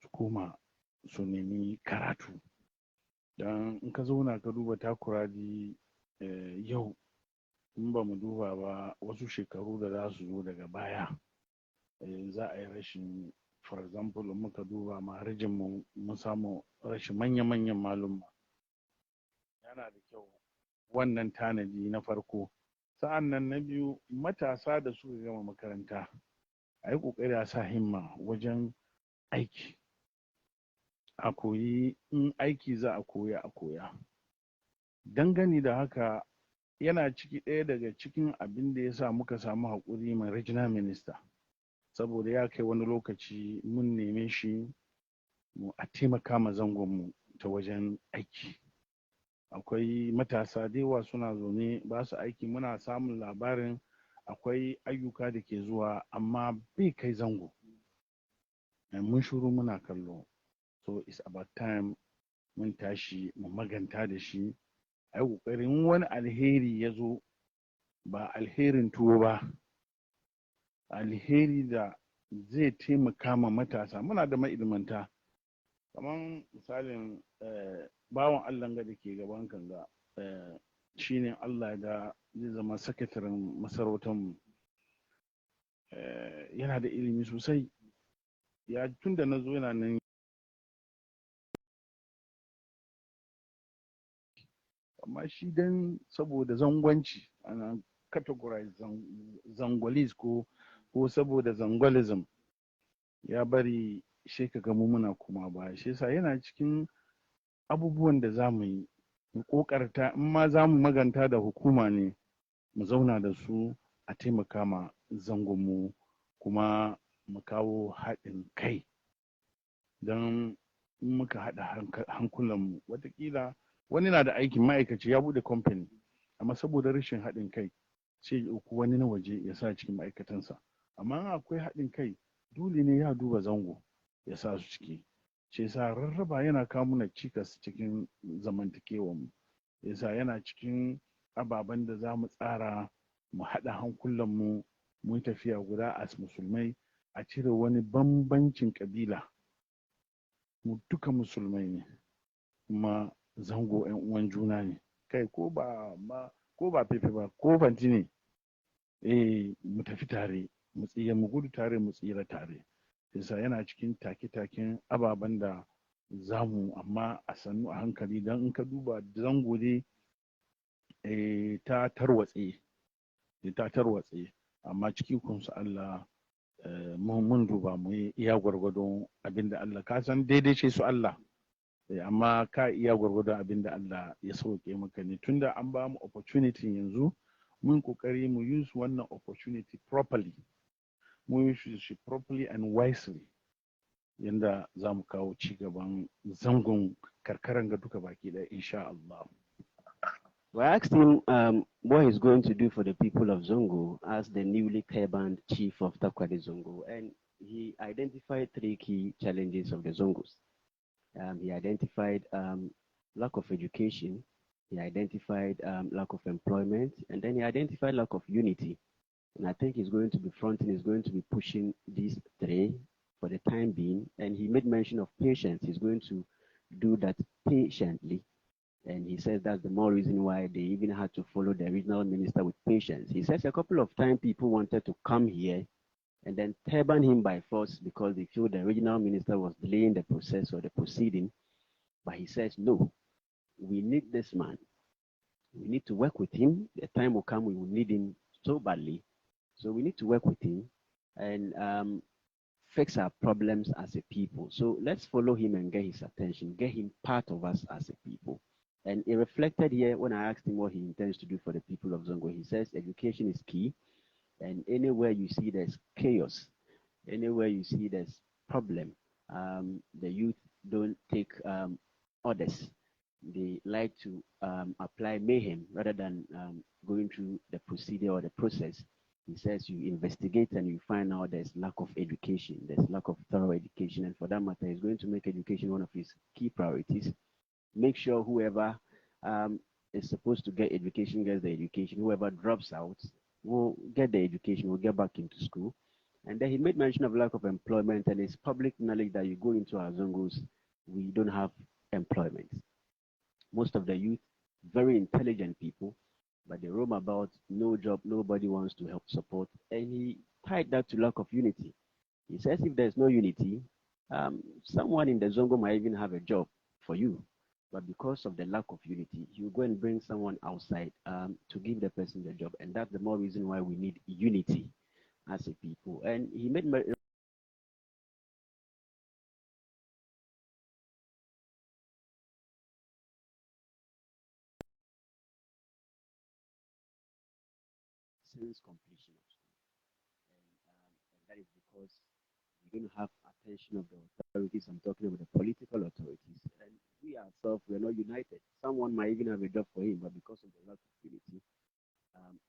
su koma su nemi karatu. Dan in ka zauna ka duba Takoradi yau, in ba mu duba ba wasu shekaru da za su zo daga baya, za a yi rashin, for example, muka duba ma mu mun samu rashin manya-manyan malumma. Yana da kyau wannan tanadi na farko. Sa'an nan na biyu, matasa da suka gama makaranta, a yi ƙoƙari a sa himma wajen aiki, a koyi, in aiki za a koya a koya. Dangane da haka, yana ciki ɗaya daga cikin abin da ya sa muka samu haƙuri mai regional minister, saboda ya kai wani lokaci mun neme shi a taimaka ma zangonmu ta wajen aiki. Akwai matasa da yawa suna zaune ba su aiki, muna samun labarin akwai ayyuka da ke zuwa amma bai kai zango, mun shiru muna kallo. So it's about time mun tashi mu maganta da shi, a yi ƙoƙarin wani alheri ya zo, ba alherin tuwo ba, alheri da zai taimaka ma matasa. Muna da ma'ilmanta, kamar misalin bawan Allah da ke gaban kanga, shine Allah da zai zama sakataren masarautar mu. Yana da ilimi sosai, ya tun da na zo yana nan. Amma shi dan saboda zangwanci, ana categorize zangolis ko saboda zangolism, ya bari shi ka mu muna kuma ba. Shi yasa yana cikin abubuwan da za mu yi, mu ƙoƙarta, in ma za mu maganta da hukuma ne, mu zauna da su a taimaka ma zangonmu, kuma mu kawo haɗin kai. Don in muka haɗa hankulanmu, watakila wani na da aikin ma'aikaci ya buɗe kamfani, amma saboda rashin haɗin kai sai ya ɗauki wani na waje ya sa cikin ma'aikatansa. Amma in akwai haɗin kai, dole ne ya duba zango ya sa su ciki. Shi yasa rarraba yana kawo mana cikas cikin zamantakewanmu. Yasa yana cikin ababen da za mu tsara, mu haɗa hankulanmu, mu yi tafiya guda as musulmai, a cire wani bambancin ƙabila. Mu duka musulmai ne, kuma zango 'yan uwan juna ne. Kai ko ba fefe ba, ko fanti ne, mu tafi tare, mu tsira, mu gudu tare, mu tsira tare. Yasa yana cikin take-taken ababen da za mu, amma a sannu a hankali. Don in ka duba zango dai ta tarwatse, amma cikin kunsu Allah, mun duba mu yi iya gwargwadon abin da Allah, ka san daidai ce su Allah, amma ka iya gwargwadon abin da Allah ya sauke maka ne. Tunda an ba mu opportunity yanzu, mun kokari mu use wannan opportunity properly, mu use shi properly and wisely, yanda za mu kawo ci gaban zangon karkaran ga duka baki ɗaya, insha Allah. We asked him what he's going to do for the people of Zongo as the newly turbaned chief of Takoradi Zongo, and he identified three key challenges of the Zongos. He identified lack of education, he identified lack of employment, and then he identified lack of unity. And I think he's going to be fronting, he's going to be pushing these three for the time being. And he made mention of patience. He's going to do that patiently. And he says that's the more reason why they even had to follow the regional minister with patience. He says a couple of times people wanted to come here and then turban him by force because they feel the regional minister was delaying the process or the proceeding. But he says, no, we need this man. We need to work with him. The time will come, we will need him so badly. So we need to work with him and fix our problems as a people. So let's follow him and get his attention, get him part of us as a people. And it reflected here when I asked him what he intends to do for the people of Zongo. He says education is key, and anywhere you see there's chaos, anywhere you see there's problem, the youth don't take orders. They like to apply mayhem rather than going through the procedure or the process. He says you investigate and you find out there's lack of education, there's lack of thorough education, and for that matter, he's going to make education one of his key priorities. Make sure whoever is supposed to get education gets the education. Whoever drops out will get the education, will get back into school. And then he made mention of lack of employment, and it's public knowledge that you go into our Zongos, we don't have employment. Most of the youth, very intelligent people, but they roam about, no job, nobody wants to help support. And he tied that to lack of unity. He says if there's no unity, someone in the Zongo might even have a job for you. But because of the lack of unity, you go and bring someone outside to give the person the job. And that's the more reason why we need unity as a people. And he made since completion of school. And that is because we don't have attention of the authorities. I'm talking about the political authorities. And we ourselves, we're not united. Someone might even have a job for him, but because of the lack of unity,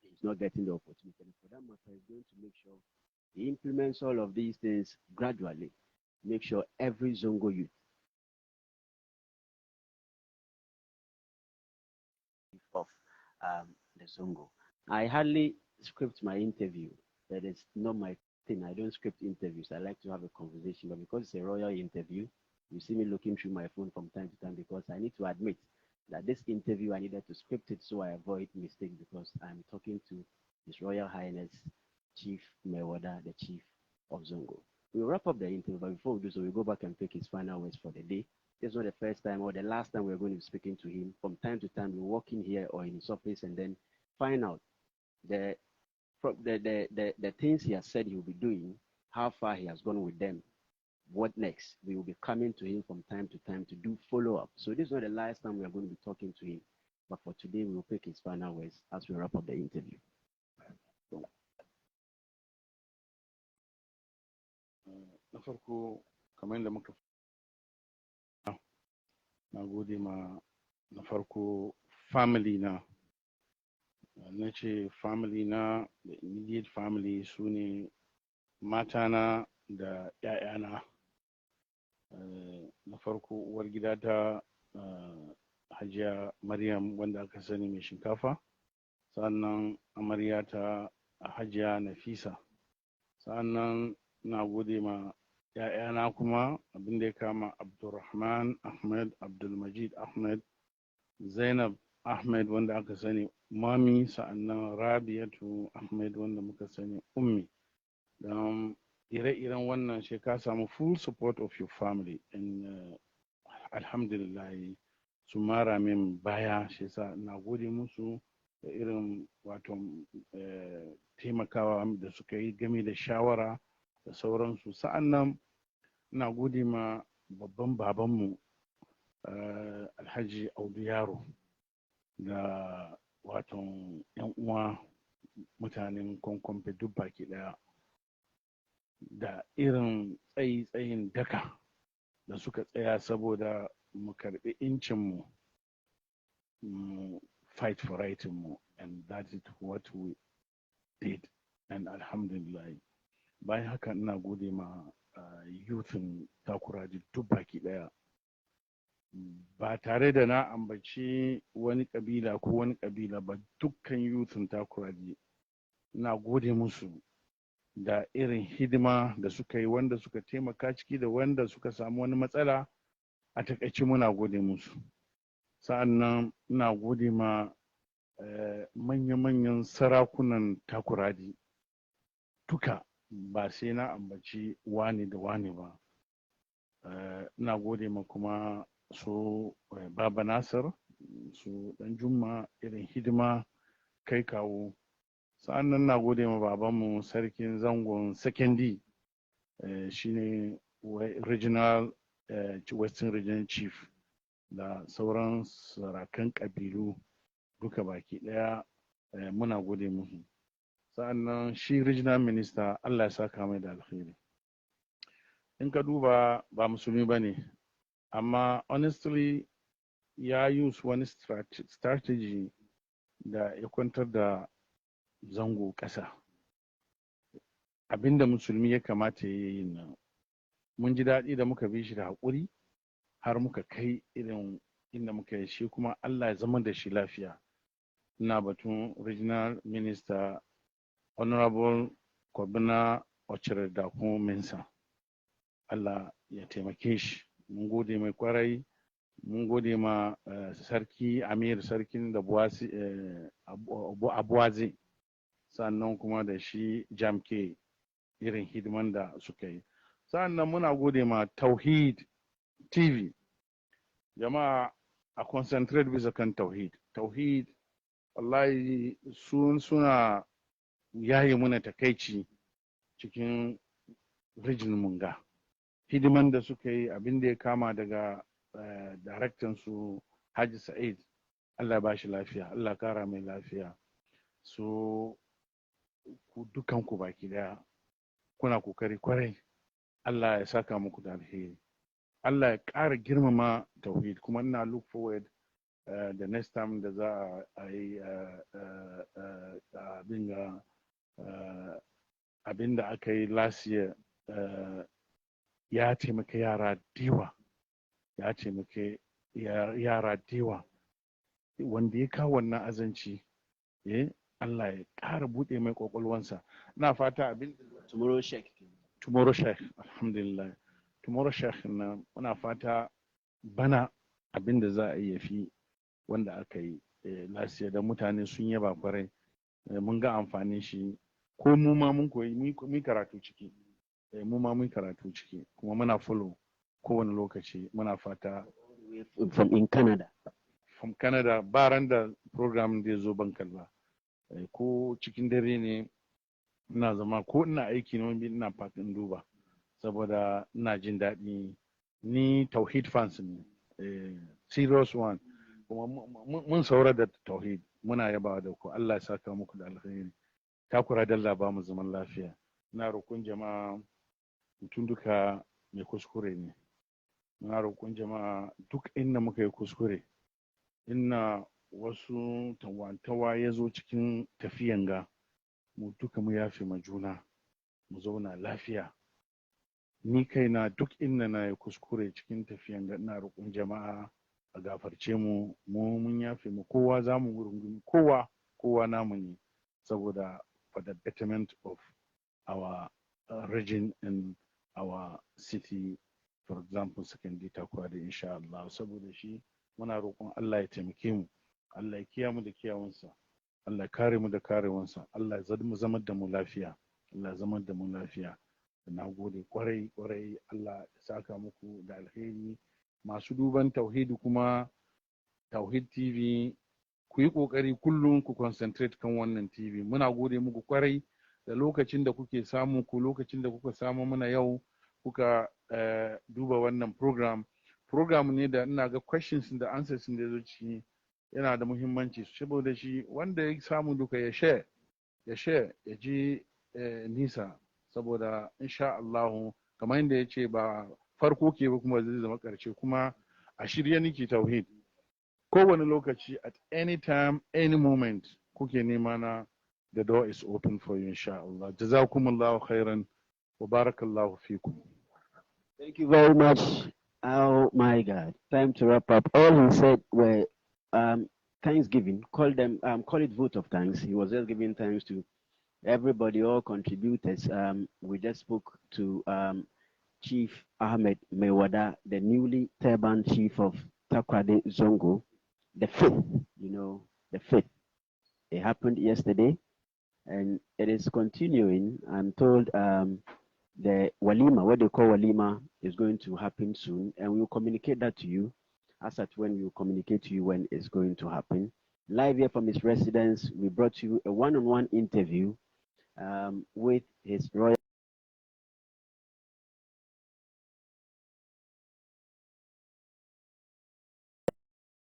he's not getting the opportunity. And for that matter, he's going to make sure he implements all of these things gradually. Make sure every Zongo youth of the Zongo. I hardly script my interview. That is not my thing. I don't script interviews. I like to have a conversation, but because it's a royal interview, you see me looking through my phone from time to time because I need to admit that this interview I needed to script it so I avoid mistakes because I'm talking to His Royal Highness Chief Mewada, the Chief of Zongo. We'll wrap up the interview, but before we do so, we'll go back and pick his final words for the day. This is not the first time or the last time we're going to be speaking to him. From time to time, we walk in here or in his office and then find out the the things he has said he will be doing, how far he has gone with them, what next. We will be coming to him from time to time to do follow up. So this is not the last time we are going to be talking to him. But for today, we will pick his final words as we wrap up the interview. So, na farko kamar yadda muka na gode ma na farko family na ce family na da immediate family su ne matana da 'ya'yana. Na farko uwar gida ta hajiya maryam wanda aka sani mai shinkafa, sannan amarya ta hajiya nafisa, sannan na gode ma 'ya'yana kuma abin da ya kama abdulrahman ahmed, abdulmajid ahmed, zainab ahmed wanda aka sani mami, sa'annan rabiatu ahmed wanda muka sani ummi. don ire-iren wannan shi ka samu full support of your family and alhamdulillah su mara min baya, shi sa na gode musu da irin wato taimakawa da suka yi game da shawara da sauransu. Sa'annan ina gode ma babban babanmu alhaji audu yaro da wato yan uwa mutanen kwankwamfe duk baki daya da irin tsayin daka da suka tsaya saboda mu karbi incinmu, mu fight for right mu, and that is what we did, and alhamdulillah. Bayan haka ina gode ma yuthin Takoradi duk baki daya, ba tare da na ambaci wani kabila ko wani kabila ba, dukkan yuthin Takoradi ina gode musu da irin hidima da suka yi, wanda suka taimaka ciki da wanda suka samu wani matsala. A takaice muna gode musu. Sa'annan ina gode ma manya-manyan sarakunan Takoradi duka, ba sai na ambaci wani da wani ba. Ina gode ma kuma su Baba Nasir, su Dan Jumma, irin hidima kai kawo. Sa'annan ina gode ma babanmu sarkin zangon Sekendi, shine regional Western Region Chief, da sauran sarakan ƙabilu duka baki ɗaya, muna gode musu. Sa'annan shi regional minister, Allah ya saka mai da alkhairi. In ka duba, ba musulmi ba ne, amma honestly ya use wani strategy da ya kwantar da zango ƙasa. Abinda musulmi ya kamata ya yi nan, mun ji daɗi da muka bi shi da haƙuri har muka kai irin inda muka yi shi, kuma Allah ya zama da shi lafiya. Ina batun regional minister honorable Kwabena Ochere da kuma Mensa. Allah ya taimake shi. Mun gode mai kwarai, mun gode ma sarki Amir, sarkin da Abuwaze, sannan kuma da shi Jamke, irin hidiman da suka yi. Sannan muna gode ma Tauhid TV. Jama'a a concentrate bisa kan Tauhid. Tauhid wallahi suna yaye muna takaici cikin region munga. Hidiman da suka yi, abin da ya kama daga daraktan su Haji Sa'id, Allah ba shi lafiya, Allah kara mai lafiya. So ku dukanku baki daya kuna kokari kwarai, Allah ya saka muku da alheri. Allah ya ƙara girmama Tauhid, kuma ina look forward the next time da za a yi abin da aka yi last year. Ya taimaka yara diwa, ya taimaka yara diwa, wanda ya kawo wannan azanci, Allah ya ƙara buɗe mai ƙwaƙwalwansa. Na fata abin Tomorrow Sheikh. Tomorrow Sheikh, alhamdulillah. Tomorrow Sheikh na muna fata bana abin da za a yi fi wanda aka yi lasiya, da mutane sun yaba kwarai. Mun ga amfanin shi, ko mu ma mun koyi, mun karatu ciki. Mu ma mun karatu ciki, kuma muna follow kowane lokaci. Muna fata From Canada. From Canada, baran da program da ya zo ban kalba. Ko cikin dare ne ina zama, ko ina aiki na wani ina fatin duba, saboda ina jin daɗi. Ni Tauhid fans ne, serious one, kuma mun saura da Tauhid. Muna yaba da ku, Allah ya saka muku da alkhairi. Takura dalla ba mu zaman lafiya. Ina roƙon jama'a, mutum duka mai kuskure ne. Ina roƙon jama'a, duk inda muka yi kuskure, inna wasu tawantawa ya zo cikin tafiyan ga, mu duka mu yafe ma juna, mu zauna lafiya. Ni kaina duk inda na yi kuskure cikin tafiyan ga, ina roƙon jama'a a gafarce mu, mun yafe mu, kowa za mu rungumi kowa namu ne, saboda for the betterment of our region and our city, for example Sekendi Takoradi, insha Allah. Saboda shi muna roƙon Allah ya taimake mu, Allah ya kiyaye mu da kiyawansa, Allah ya kare mu da karewansa, Allah ya zama da mu lafiya, Allah ya zama da mu lafiya. Na gode kwarai, Allah ya saka muku da alheri. Masu duban Tauhidi kuma, Tauhid TV, ku yi ƙoƙari kullum ku concentrate kan wannan TV. Muna gode muku kwarai da lokacin da kuke samu, lokacin da kuka samu muna yau kuka duba wannan program ne da ina ga questions da answers da zo ciki yana da muhimmanci, saboda shi wanda ya samu duka ya share ya ji nisa, saboda insha Allah kamar yadda ya ce ba farko ke ba kuma zai zama ƙarshe. Kuma a shirye nake Tauhid, kowane lokaci, at any time, any moment kuke nema na, the door is open for you, insha Allah. Jazakumullahu khairan wa barakallahu fikum. Thank you very much. Oh my God! Time to wrap up. All he said were Thanksgiving. Call it vote of thanks. He was just giving thanks to everybody, all contributors. We just spoke to Chief Ahmed Mewada, the newly turbaned chief of Takoradi Zongo. the 5th, the 5th. It happened yesterday and it is continuing. I'm told the Walima, what they call Walima, is going to happen soon, and we will communicate that to you as at when we will communicate to you when it's going to happen. Live here from his residence, we brought you a one on one interview with His Royal.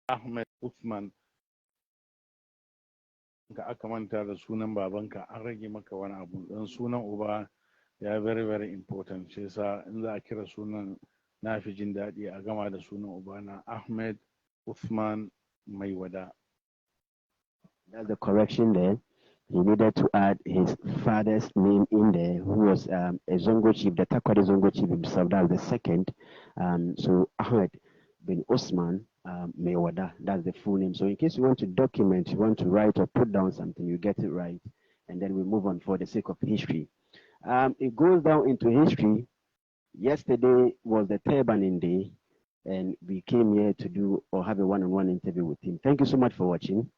Ahmed Uthman, ka aka manta da sunan babanka an rage maka wani abu don sunan uba ya very very important, shi yasa in za a kira sunan na fi jin daɗi a gama da sunan uba na Ahmed Uthman mai wada. That's the correction there. He needed to add his father's name in there, who was a Zongo chief, the Takoradi Zongo chief himself. That's the second. So Ahmed bin Osman Mewada, that's the full name. So in case you want to document, you want to write or put down something, you get it right, and then we move on for the sake of history. It goes down into history. Yesterday was the turbaning day, and we came here to do or have a one-on-one interview with him. Thank you so much for watching.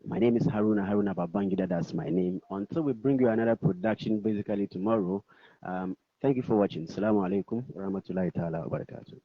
My name is Haruna Babangida, that's my name. Until we bring you another production basically tomorrow, thank you for watching. Assalamu alaikum wa rahmatullahi ta'ala wa barakatuh.